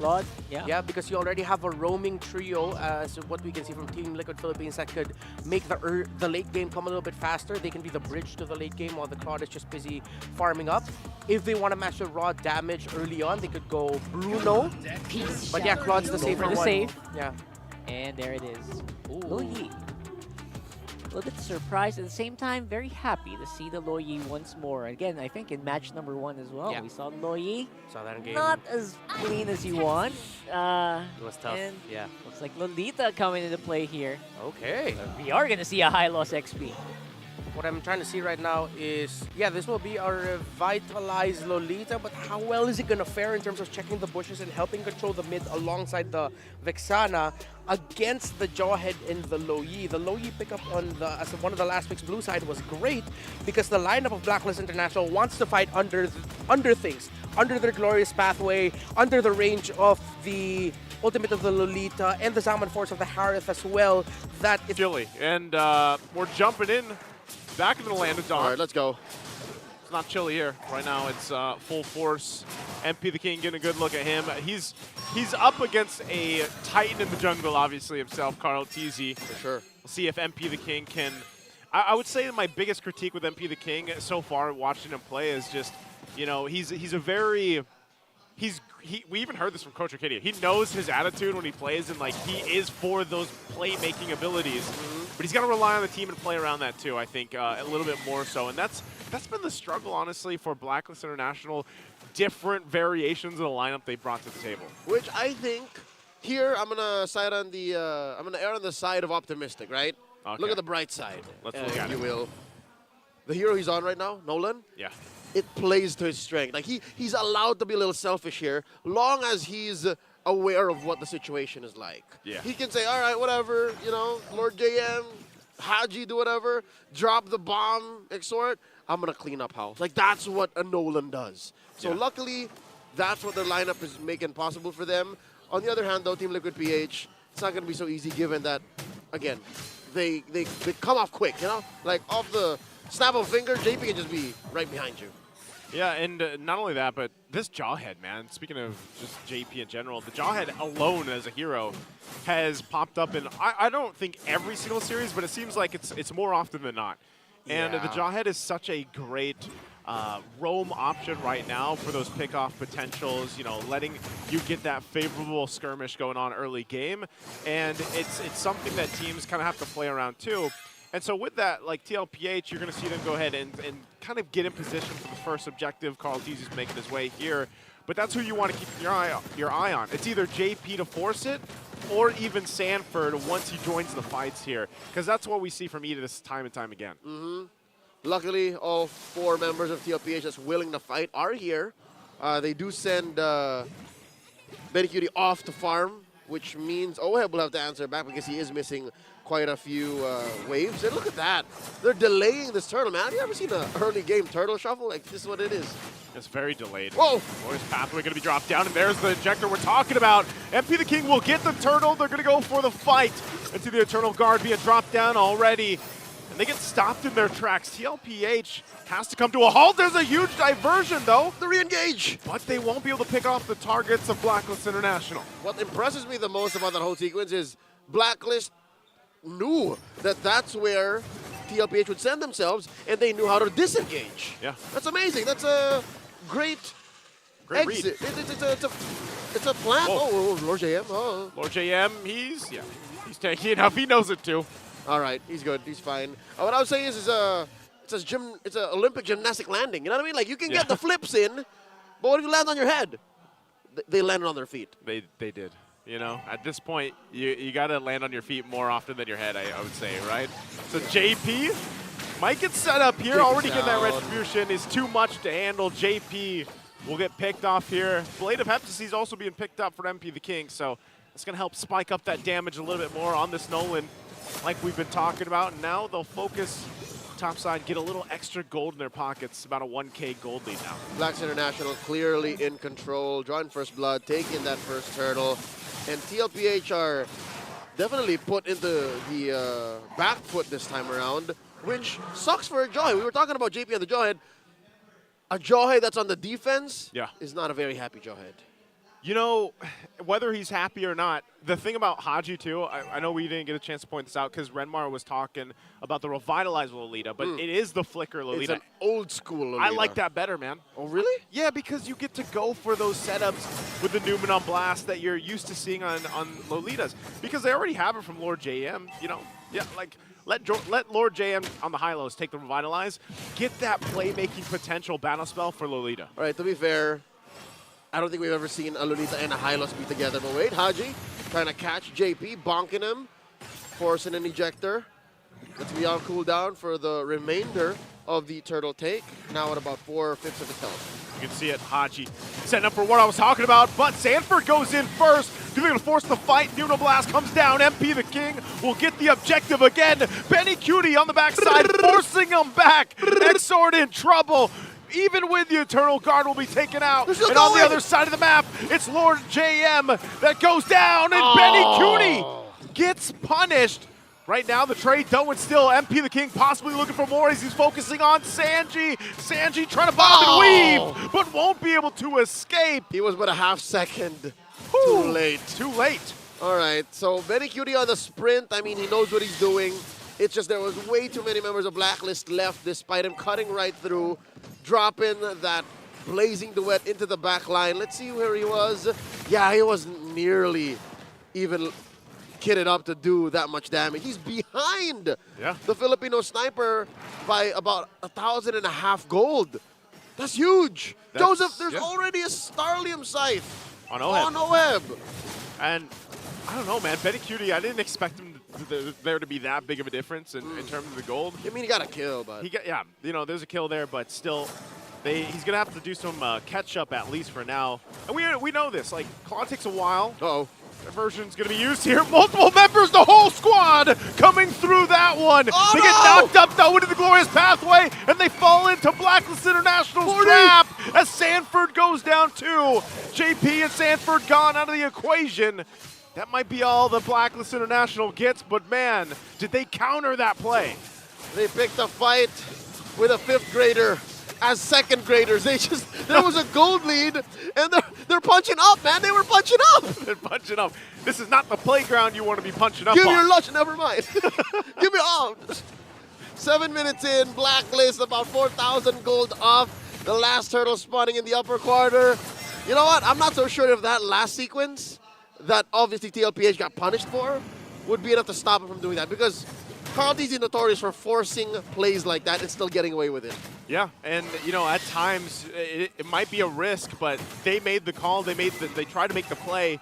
Claude, yeah. Yeah, because you already have a roaming trio, as what we can see from Team Liquid Philippines, that could make the late game come a little bit faster. They can be the bridge to the late game while the Claude is just busy farming up. If they want to match the raw damage early on, they could go Bruno. But yeah, Claude's the safer the one. save. Yeah. And there it is. Loyi. A little bit surprised, at the same time, very happy to see the Loyi once more. Again, I think in match number 1 as well, we saw Loyi. Saw that in game. Not as clean as you want. It was tough, And yeah. looks like Lolita coming into play here. Okay. We are going to see a high loss XP. What I'm trying to see right now is, yeah, this will be our revitalized Lolita, but how well is it going to fare in terms of checking the bushes and helping control the mid alongside the Vexana against the Jawhead and the Loyi? The Loyi pickup on as one of the last picks blue side was great because the lineup of Blacklist International wants to fight under things, under their glorious pathway, under the range of the ultimate of the Lolita and the Zaman Force of the Harith as well. That is Chilly. And we're jumping in. Back into the land of dawn. All right, let's go. It's not chilly here. Right now it's full force. MP the King getting a good look at him. He's up against a titan in the jungle, obviously, himself, Carl TZ. For sure. We'll see if MP the King can... I would say my biggest critique with MP the King so far, watching him play, is just, you know, he's a very... we even heard this from Coach Arcadia. He knows his attitude when he plays, and like he is for those playmaking abilities. But he's got to rely on the team and play around that too. I think a little bit more so, and that's been the struggle, honestly, for Blacklist International. Different variations of the lineup they brought to the table. Which I think here I'm gonna side on the I'm gonna err on the side of optimistic, right? Okay. Look at the bright side. Let's look at if you it. will. The hero he's on right now, Nolan. Yeah. It plays to his strength. Like he's allowed to be a little selfish here, long as he's aware of what the situation is like. Yeah. He can say, all right, whatever, you know, Lord JM, Haji, do whatever, drop the bomb, exhort, I'm gonna clean up house. Like that's what a Nolan does. So luckily, that's what their lineup is making possible for them. On the other hand, though, Team Liquid PH, it's not gonna be so easy given that, again, they come off quick, you know? Like off the snap of a finger, JP can just be right behind you. Yeah, and not only that, but this Jawhead, man, speaking of just JP in general, the Jawhead alone as a hero has popped up in, I don't think every single series, but it seems like it's more often than not. And the Jawhead is such a great roam option right now for those pickoff potentials, you know, letting you get that favorable skirmish going on early game. And it's something that teams kind of have to play around too. And so with that, like TLPH, you're going to see them go ahead and kind of get in position for the first objective. Carl Teezy's making his way here. But that's who you want to keep your eye on. It's either JP to force it or even Sanford once he joins the fights here. Because that's what we see from Edis time and time again. Luckily, all 4 members of TLPH that's willing to fight are here. They do send Benny Cutie off to farm, which means Oheb will have to answer back because he is missing quite a few waves. And look at that. They're delaying this turtle, man. Have you ever seen an early game turtle shuffle? Like, this is what it is. It's very delayed. Whoa! Boy's pathway going to be dropped down, and there's the injector we're talking about. MP the King will get the turtle. They're going to go for the fight. Into the Eternal Guard being dropped down already. And they get stopped in their tracks. TLPH has to come to a halt. There's a huge diversion, though. The re-engage! But they won't be able to pick off the targets of Blacklist International. What impresses me the most about that whole sequence is Blacklist knew that that's where TLPH would send themselves, and they knew how to disengage. Yeah. That's amazing. That's a great exit. It's a plan. Whoa. Oh, Lord JM. Oh. Lord JM, he's taking it up. He knows it, too. All right, he's good. He's fine. What I would say is it's an Olympic gymnastic landing. You know what I mean? Like, you can get the flips in, but what if you land on your head? They landed on their feet. They did. You know, at this point, you got to land on your feet more often than your head, I would say, right? So JP might get set up here. Already getting that retribution is too much to handle. JP will get picked off here. Blade of Heptacy is also being picked up for MP the King, so it's going to help spike up that damage a little bit more on this Nolan, like we've been talking about. And now they'll focus topside, get a little extra gold in their pockets, about a 1K gold lead now. Blacks International clearly in control, drawing first blood, taking that first turtle. And TLPH are definitely put into the back foot this time around, which sucks for a Jawhead. We were talking about JP and the Jawhead. A Jawhead that's on the defense is not a very happy Jawhead. You know, whether he's happy or not, the thing about Haji, too, I know we didn't get a chance to point this out because Renmar was talking about the revitalized Lolita, but it is the Flicker Lolita. It's an old school Lolita. I like that better, man. Oh, really? Yeah, because you get to go for those setups with the Newman on Blast that you're used to seeing on Lolitas. Because they already have it from Lord JM, you know. Yeah, like, let Lord JM on the high-lows take the Revitalize. Get that playmaking potential battle spell for Lolita. All right, to be fair, I don't think we've ever seen a Lolita and a Hylos be together. But wait, Haji trying to catch JP, bonking him, forcing an ejector. Let's be on cooldown for the remainder of the turtle take. Now at about 4/5 of his health. You can see it, Haji setting up for what I was talking about, but Sanford goes in first. They're going to force the fight. Nuno Blast comes down. MP the King will get the objective again. Benny Cutie on the backside, forcing him back. Exort in trouble. Even with the Eternal Guard will be taken out. And on the other side of the map, it's Lord JM that goes down, and Benny Cutie gets punished. Right now, the trade, though, it's still MP the King possibly looking for more as he's focusing on Sanji. Sanji trying to bob and weave, but won't be able to escape. He was but a half second too late. Too late. All right, so Benny Cutie on the sprint. I mean, he knows what he's doing. It's just there was way too many members of Blacklist left despite him cutting right through, dropping that blazing duet into the back line. Let's see where he was. Yeah, he wasn't nearly even kitted up to do that much damage. He's behind the Filipino sniper by about 1,500 gold. That's huge. Joseph, there's already a Starlium Scythe on Oheb. And I don't know, man. Benny Cutie, I didn't expect him there to be that big of a difference in terms of the gold. I mean, he got a kill, but yeah, you know, there's a kill there, but still, he's gonna have to do some catch up at least for now. And we know this. Like, Claw takes a while. Version's gonna be used here. Multiple members, the whole squad coming through that one. They get knocked up though into the glorious pathway, and they fall into Blacklist International's trap as Sanford goes down too. JP and Sanford gone out of the equation. That might be all the Blacklist International gets, but man, did they counter that play. They picked a fight with a 5th grader as 2nd graders. There was a gold lead, and they're punching up, man. They were punching up. They're punching up. This is not the playground you want to be punching up Give on. me your lunch, never mind. Give me all. 7 minutes in, Blacklist, about 4,000 gold off. The last turtle spawning in the upper quarter. You know what? I'm not so sure if that last sequence that obviously TLPH got punished for would be enough to stop him from doing that, because Carl D's notorious for forcing plays like that and still getting away with it. Yeah, and you know, at times it might be a risk, but they made the call. They tried to make the play.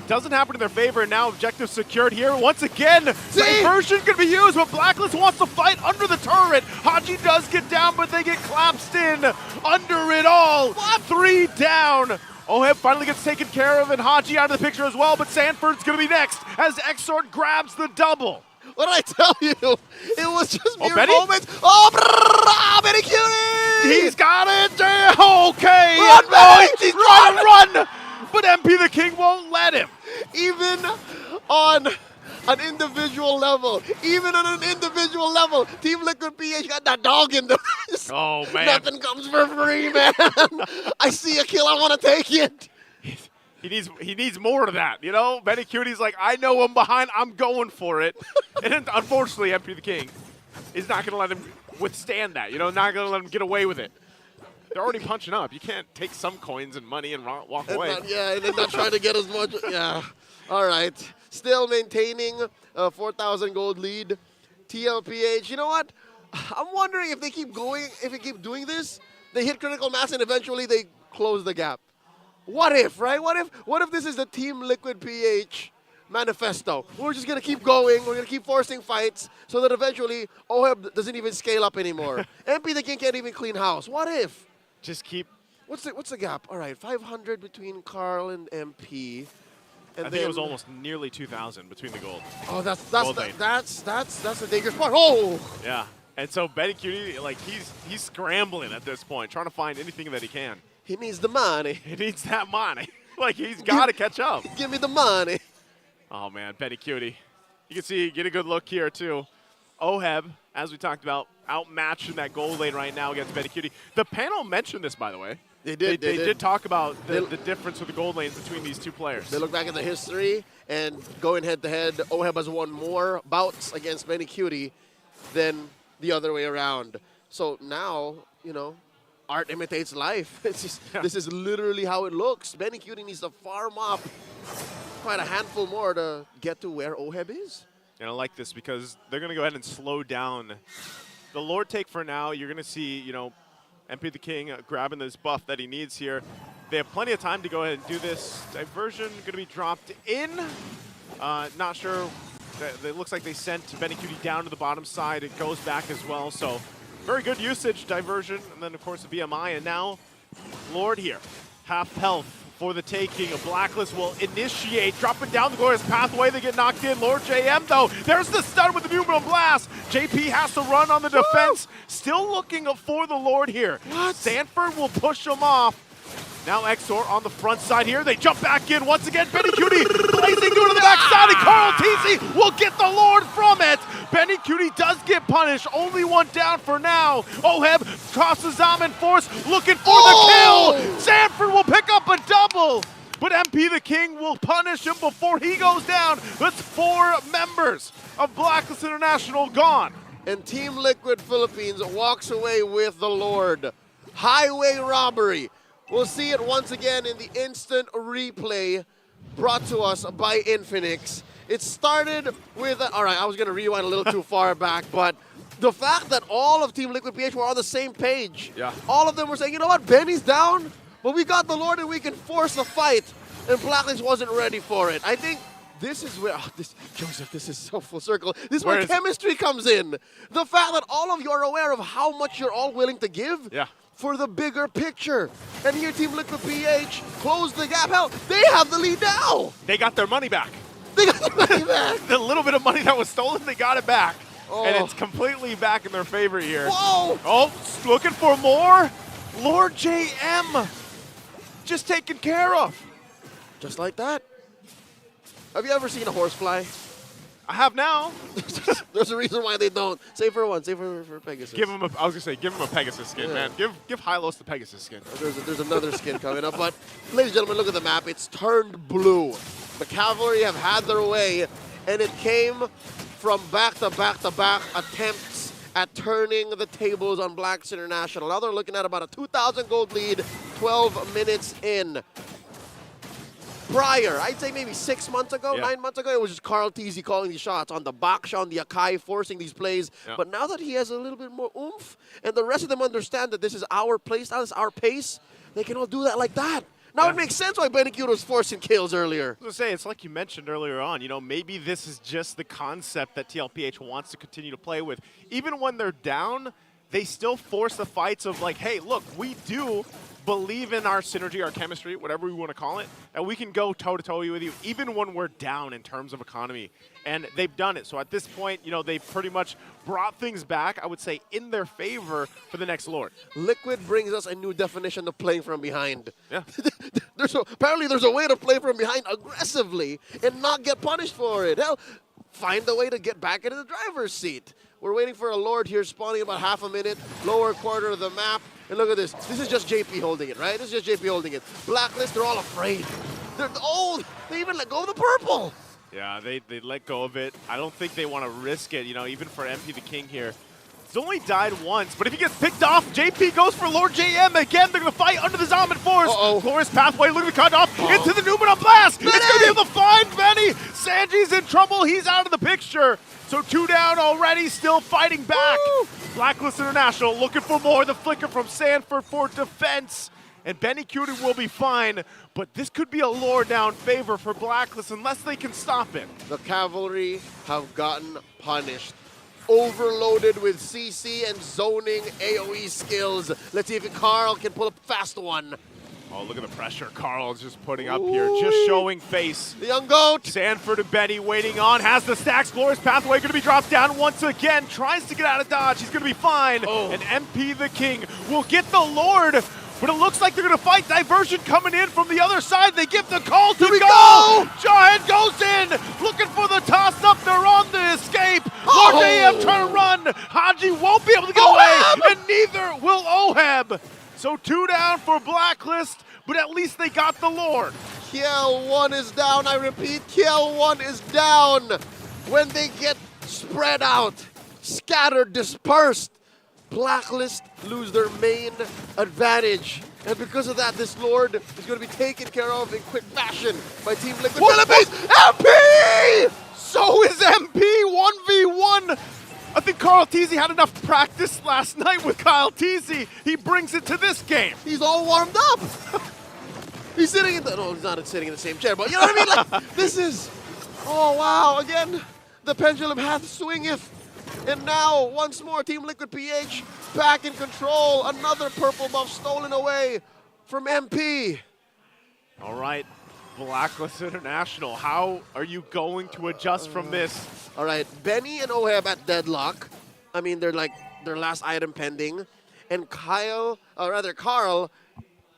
Doesn't happen in their favor, and now objective secured here once again. Diversion can be used, but Blacklist wants to fight under the turret. Haji does get down, but they get collapsed in under it all. 3 down. Oheb finally gets taken care of, and Haji out of the picture as well, but Sanford's going to be next as Exort grabs the double. What did I tell you? It was just mere moments. Oh, Benny Cutie! He's got it! Okay! Run, Benny! He's trying to run! But MP the King won't let him. Even on an individual level, Team Liquid PH got that dog in them. Oh, man. Nothing comes for free, man. I see a kill, I want to take it. He needs more of that, you know? Benny Cutie's like, I know I'm behind, I'm going for it. And unfortunately, MP the King is not going to let him withstand that, you know? Not going to let him get away with it. They're already punching up. You can't take some coins and money and walk away. And they're not trying to get as much. Yeah. All right. Still maintaining a 4,000 gold lead. TLPH, you know what? I'm wondering if they keep going, if they keep doing this, they hit critical mass and eventually they close the gap. What if, right? What if this is the Team Liquid PH manifesto? We're just going to keep going. We're going to keep forcing fights so that eventually Oheb doesn't even scale up anymore. MP the King can't even clean house. What if? Just keep. What's the gap? All right, 500 between Carl and MP. And I think it was almost nearly 2,000 between the gold. Oh, that's the dangerous part. Oh. Yeah, and so Benny Cutie, like he's scrambling at this point, trying to find anything that he can. He needs the money. He needs that money. Like he's got to catch up. Give me the money. Oh man, Benny Cutie. You can see, get a good look here too. Oheb, as we talked about, outmatched in that gold lane right now against Benny Cutie. The panel mentioned this, by the way. They They did. did talk about the difference with the gold lanes between these two players. They look back at the history, and going head-to-head, Oheb has won more bouts against Benny Cutie than the other way around. So now, you know, art imitates life. It's just, this is literally how it looks. Benny Cutie needs to farm up quite a handful more to get to where Oheb is. And I like this because they're going to go ahead and slow down the Lord take for now. You're going to see, you know, MP the King grabbing this buff that he needs here. They have plenty of time to go ahead and do this. Diversion going to be dropped in. Not sure. It looks like they sent Benny Cutie down to the bottom side. It goes back as well. So very good usage, Diversion. And then, of course, the BMI. And now Lord here. Half health for the taking. A Blacklist will initiate, dropping down the glorious pathway. They get knocked in. Lord JM, though, there's the stun with the Numenal Blast. JP has to run on the defense. Still looking for the Lord here. Sanford will push him off. Now Exor on the front side here. They jump back in once again. Benny Cutie blazing through to the backside, and Carl TC will get the Lord from it. Benny Cutie does get punished. Only one down for now. Oheb crosses Zaman Force, looking for the kill. Sanford will pick up a double, but MP the King will punish him before he goes down. That's 4 members of Blacklist International gone. And Team Liquid Philippines walks away with the Lord. Highway robbery. We'll see it once again in the instant replay brought to us by Infinix. It started with, all right, I was going to rewind a little too far back, but the fact that all of Team Liquid PH were on the same page. Yeah. All of them were saying, you know what, Benny's down, but we got the Lord and we can force the fight. And Blacklist wasn't ready for it. I think this is where, Joseph, this is so full circle. This is where chemistry comes in. The fact that all of you are aware of how much you're all willing to give. Yeah. For the bigger picture. And here Team Liquid PH closed the gap. Hell, they have the lead now. They got their money back. They got the money back. The little bit of money that was stolen, they got it back. Oh. And it's completely back in their favor here. Whoa! Oh, looking for more. Lord JM just taken care of. Just like that. Have you ever seen a horsefly? I have now. There's a reason why they don't. Save for one. Save for Pegasus. Give him a. I was gonna say, give him a Pegasus skin, man. Give Hylos the Pegasus skin. There's another skin coming up, but ladies and gentlemen, look at the map. It's turned blue. The Cavalry have had their way, and it came from back-to-back attempts at turning the tables on Blacklist International. Now they're looking at about a 2,000 gold lead, 12 minutes in. Prior, I'd say maybe 6 months ago, 9 months ago, it was just Carl Teasy calling the shots on the Baksha, on the Akai, forcing these plays. Yeah. But now that he has a little bit more oomph, and the rest of them understand that this is our playstyle, this is our pace, they can all do that like that. Now it makes sense why Benny Cutie was forcing kills earlier. I was going to say, it's like you mentioned earlier on, you know, maybe this is just the concept that TLPH wants to continue to play with. Even when they're down, they still force the fights of like, hey, look, we do believe in our synergy, our chemistry, whatever we want to call it, and we can go toe-to-toe with you even when we're down in terms of economy. And they've done it. So at this point, you know, they pretty much brought things back, I would say, in their favor for the next Lord. Liquid brings us a new definition of playing from behind. Yeah. Apparently there's a way to play from behind aggressively and not get punished for it. Hell, find a way to get back into the driver's seat. We're waiting for a Lord here spawning about half a minute, lower quarter of the map. And look at this. This is just JP holding it, right? This is just JP holding it. Blacklist, they're all afraid. They're old. They even let go of the purple. Yeah, they let go of it. I don't think they want to risk it, you know, even for MP the King here. He's only died once, but if he gets picked off, JP goes for Lord JM again. They're going to fight under the Zaman Force. Glorious pathway, look at the cutoff, into the Numenal Blast. Benny! It's going to be able to find Benny. Sanji's in trouble. He's out of the picture. So 2 down already, still fighting back. Woo! Blacklist International looking for more. The flicker from Sanford for defense. And Benny Cutie will be fine, but this could be a Lord down favor for Blacklist unless they can stop it. The Cavalry have gotten punished. Overloaded with CC and zoning AoE skills. Let's see if Carl can pull a fast one. Oh, look at the pressure Carl is just putting up here, just showing face. The young goat. Sanford and Benny waiting on, has the stacks. Glorious pathway going to be dropped down once again. Tries to get out of dodge. He's going to be fine. And MP the King will get the Lord, but it looks like they're going to fight. Diversion coming in from the other side. They give the call to go. Jawhead goes in, looking for the toss-up. They're on the escape. Lord JM trying to run. Haji won't be able to get away. And neither will Oheb. So 2 down for Blacklist, but at least they got the Lord. KL1 is down. I repeat, KL1 is down. When they get spread out, scattered, dispersed, Blacklist lose their main advantage. And because of that, this Lord is going to be taken care of in quick fashion by Team Liquid Philippines. MP! So is MP 1v1. I think Carl Teasy had enough practice last night with Kyle Teasy. He brings it to this game. He's all warmed up. He's sitting in the, no, he's not sitting in the same chair, but you know what I mean? Like, this is, oh wow, again, the pendulum hath swingeth. And now, once more, Team Liquid PH back in control. Another purple buff stolen away from MP. All right, Blacklist International, how are you going to adjust from this? All right, Benny and Oheb at deadlock. I mean, they're like their last item pending. And Carl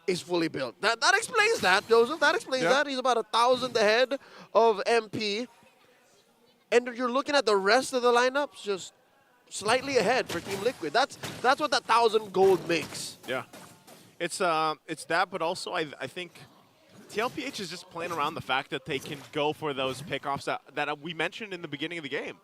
is fully built. That explains that, Joseph. That explains that. He's about 1,000 ahead of MP. And you're looking at the rest of the lineups just slightly ahead for Team Liquid. That's what that 1,000 gold makes. Yeah, it's that, but also I think TLPH is just playing around the fact that they can go for those pickoffs that we mentioned in the beginning of the game.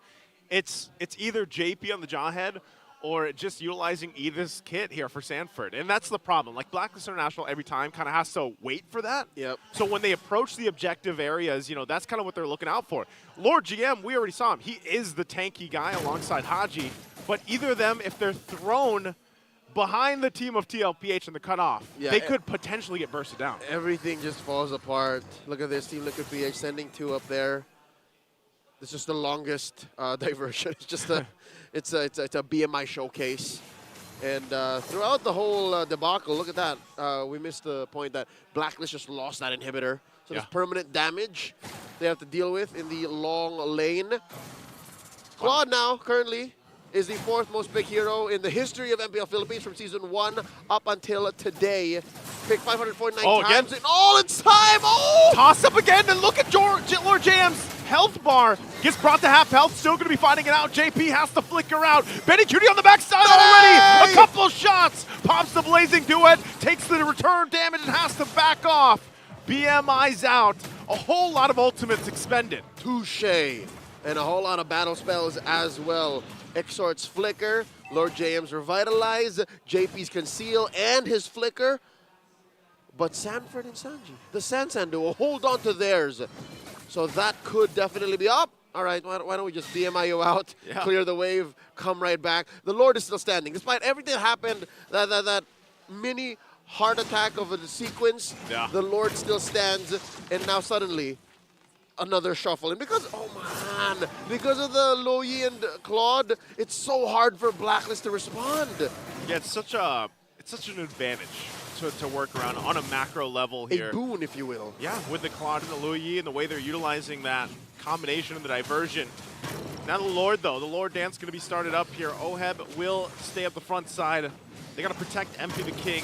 It's either JP on the Jawhead or just utilizing Edith's kit here for Sanford. And that's the problem. Like, Blacklist International every time kind of has to wait for that. Yep. So when they approach the objective areas, you know, that's kind of what they're looking out for. Lord GM, we already saw him. He is the tanky guy alongside Haji. But either of them, if they're thrown behind the team of TLPH and the cutoff, they could potentially get bursted down. Everything just falls apart. Look at this, Team Liquid PH sending 2 up there. This is the longest diversion. It's just it's a BMI showcase. And throughout the whole debacle, look at that. We missed the point that Blacklist just lost that inhibitor. So there's permanent damage they have to deal with in the long lane. Claude now, currently, is the 4th most picked hero in the history of MPL Philippines from Season 1 up until today. Picked 549 times in all its time. Oh! Toss up again, and look at Lord JM's health bar. Gets brought to half health, still going to be fighting it out. JP has to flicker out. Benny Cutie on the backside already. A couple shots. Pops the blazing duet, takes the return damage and has to back off. BMI's out. A whole lot of ultimates expended. Touche. And a whole lot of battle spells as well. Exort's Flicker, Lord JM's Revitalize, JP's Conceal, and his Flicker. But Sanford and Sanji, the Sansan duo, hold on to theirs. So that could definitely be up. All right, why don't we just BMI you out, clear the wave, come right back. The Lord is still standing. Despite everything that happened, that mini heart attack of the sequence, the Lord still stands. And now suddenly, another shuffle. And because, oh man, because of the Loyi and Claude, it's so hard for Blacklist to respond. Yeah, it's such an advantage to work around on a macro level here. A boon, if you will. Yeah, with the Claude and the Loyi and the way they're utilizing that combination of the diversion. Now the Lord, though. The Lord dance going to be started up here. Oheb will stay up the front side. They got to protect MP the King.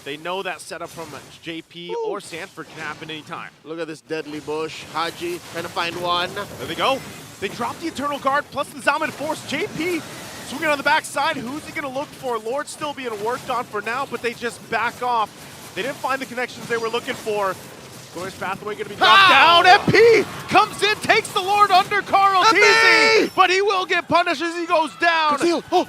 They know that setup from JP or Sanford can happen anytime. Look at this deadly bush. Haji trying to find one. There they go. They drop the Eternal Guard plus the Zaman Force. JP swinging on the backside. Who's he going to look for? Lord still being worked on for now, but they just back off. They didn't find the connections they were looking for. Glorious Pathway going to be dropped down. MP comes in, takes the Lord under Carl Teasy, but he will get punished as he goes down.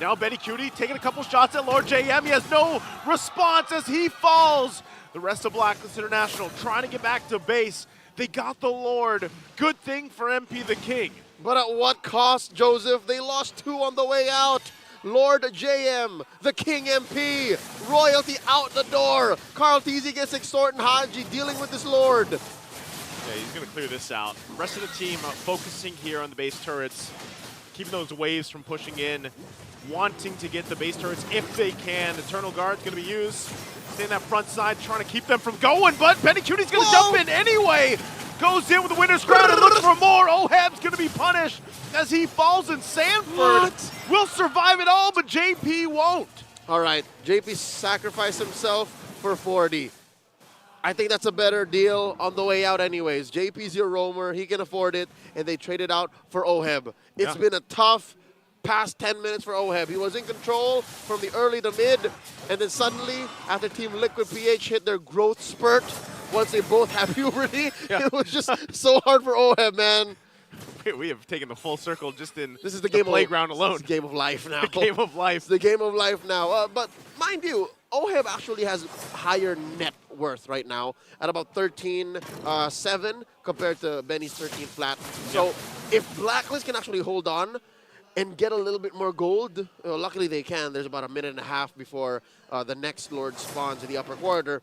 Now Benny Cutie taking a couple shots at Lord JM. He has no response as he falls. The rest of Blacklist International trying to get back to base. They got the Lord. Good thing for MP the King. But at what cost, Joseph? They lost 2 on the way out. Lord JM, the King MP, royalty out the door. Carl Teasy gets Extort and Haji dealing with this Lord. Yeah, he's going to clear this out. Rest of the team focusing here on the base turrets, keeping those waves from pushing in, wanting to get the base turrets if they can. Eternal Guard's going to be used. Stay in that front side, crying to keep them from going, but Benny Cutie's going to jump in anyway. Goes in with the winner's crown and looks for more. Oheb's going to be punished as he falls, and Sanford will survive it all, but JP won't. All right, JP sacrificed himself for 40. I think that's a better deal on the way out anyways. JP's your roamer, he can afford it, and they traded out for Oheb. It's been a tough past 10 minutes for OHEB. He was in control from the early to mid, and then suddenly, after Team Liquid PH hit their growth spurt, once they both have puberty, it was just so hard for OHEB, man. We have taken the full circle just in This is the game playground alone. This is the game of life now. The game of life. It's the game of life now. But mind you, OHEB actually has higher net worth right now at about 13.7 compared to Benny's 13 flat. So if Blacklist can actually hold on and get a little bit more gold, luckily they can. There's about a minute and a half before the next Lord spawns in the upper quarter.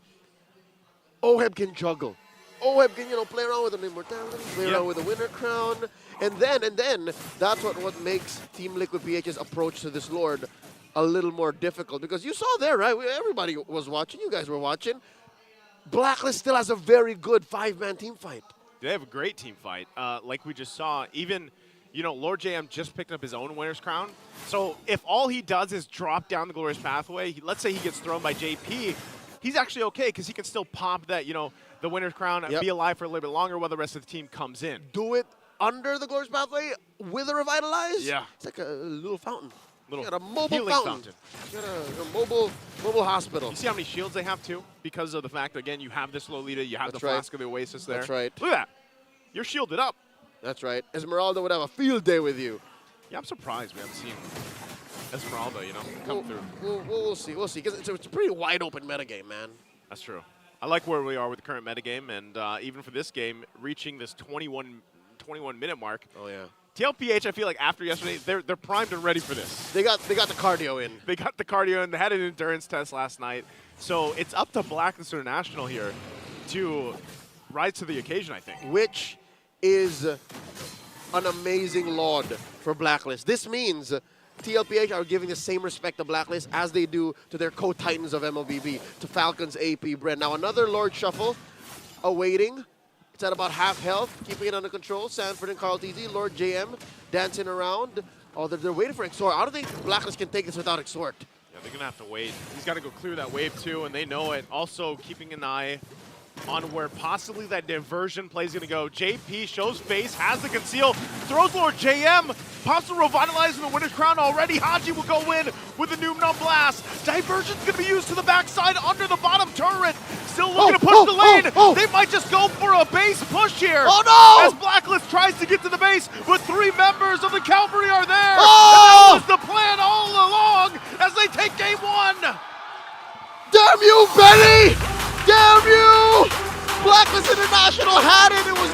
OHEB can juggle. OHEB can, play around with an immortality, play around with a winner crown, and then that's what makes Team Liquid PH's approach to this Lord a little more difficult, because you saw there, right? Everybody was watching. You guys were watching. Blacklist still has a very good 5-man team fight. They have a great team fight. Like we just saw, even, Lord JM just picked up his own winner's crown. So if all he does is drop down the glorious pathway, let's say he gets thrown by JP, he's actually okay because he can still pop that, the winner's crown and be alive for a little bit longer while the rest of the team comes in. Do it under the glorious pathway with a revitalize. Yeah. It's like a little fountain. Little you got a mobile healing fountain. You got a mobile hospital. You see how many shields they have too? Because of the fact, again, you have this Lolita, you have the Flask of the Oasis there. That's right. Look at that. You're shielded up. That's right. Esmeralda would have a field day with you. Yeah, I'm surprised we haven't seen Esmeralda, come through. We'll see. We'll see. Because it's a pretty wide open metagame, man. That's true. I like where we are with the current metagame, and even for this game, reaching this 21-minute mark. Oh, yeah. TLPH, I feel like after yesterday, they're primed and ready for this. They got the cardio in. They got the cardio in. They had an endurance test last night. So it's up to Blacklist International here to rise to the occasion, I think. Which is an amazing laud for Blacklist. This means TLPH are giving the same respect to Blacklist as they do to their co-titans of MOBB, to Falcons, AP, Brent. Now another Lord Shuffle awaiting. It's at about half health, keeping it under control. Sanford and Carl TZ, Lord JM dancing around. Oh, they're waiting for Exort. I don't think Blacklist can take this without Exort. Yeah, they're going to have to wait. He's got to go clear that wave too, and they know it. Also keeping an eye on where possibly that diversion play is going to go. JP shows face, has the conceal, throws Lord JM, pops the revitalize in the winner's crown already. Haji will go in with the Noom Numb Blast. Diversion's going to be used to the backside under the bottom turret. Still looking to push the lane. They might just go for a base push here. Oh no! As Blacklist tries to get to the base, but 3 members of the Cavalry are there. Oh! And that was the plan all along as they take game 1. Damn you, Benny! Damn you! Blacklist International had it. It was